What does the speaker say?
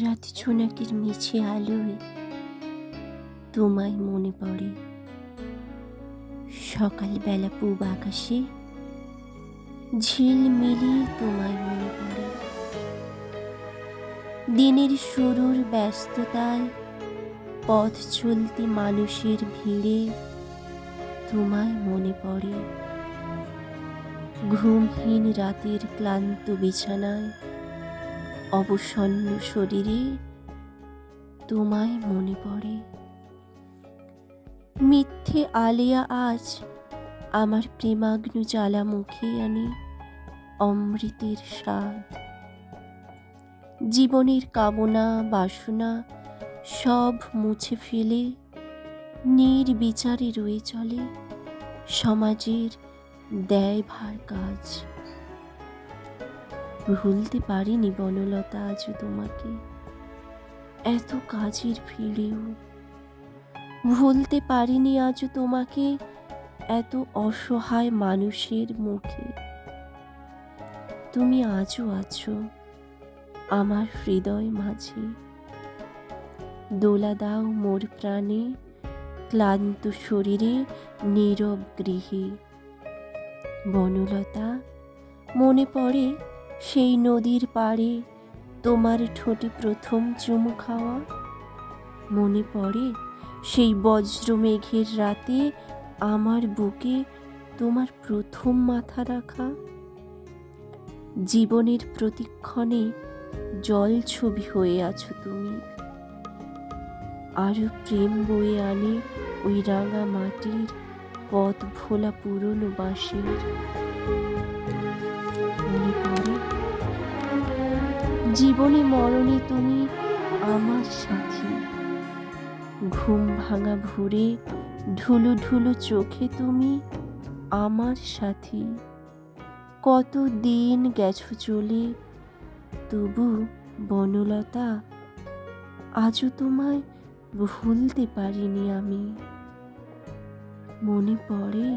রাত জোনাকির মিছে আলোয় তোমায় মনে পড়ে। সকালবেলা পূব আকাশে ঝিলমিলি তোমায় মনে পড়ে। দিনের শুরুর ব্যস্ততায় পথ চলতি মানুষের ভিড়ে তোমায় মনে পড়ে। ঘুমহীন রাতের ক্লান্ত বিছানায় অবসন্ন শরীরে তোমায় মনে পড়ে। মিথ্যে আলেয়া আজ আমার প্রেমাগ্ন জ্বালা মুখে আনে অমৃতের স্বাদ। জীবনের কামনা বাসনা সব মুছে ফেলে নির্বিচারে রয়ে চলে সমাজের দায়ভার কাজ। ভুলতে পারিনি বনলতা আজও তোমাকে এত কাজের ভিড়েও। ভুলতে পারিনি আজও তোমাকে এত অসহায় মানুষের মুখে। তুমি আজও আছো আমার হৃদয় মাঝে। দোলা দাও মোর প্রাণে ক্লান্ত শরীরে নীরব গৃহে। বনলতা মনে পড়ে সেই নদীর পাড়ে তোমার ঠোঁটে প্রথম চুমু খাওয়া। মনে পড়ে সেই বজ্র মেঘের রাতে আমার বুকে তোমার প্রথম মাথা রাখা। জীবনের প্রতিক্ষণে জল ছবি হয়ে আছো তুমি। আরো প্রেম বয়ে আনে ওই রাঙা মাটির পথ ভোলা পুরনো বাঁশের। মনে পড়ে জীবনে মরণে তুমি আমার সাথী। ঘুম ভাঙা ভোরে ঢুলু ঢুলু চোখে তুমি আমার সাথী। কত দিন গেছো চলে তবু বনলতা আজও তোমায় ভুলতে পারিনি আমি। মনে পড়ে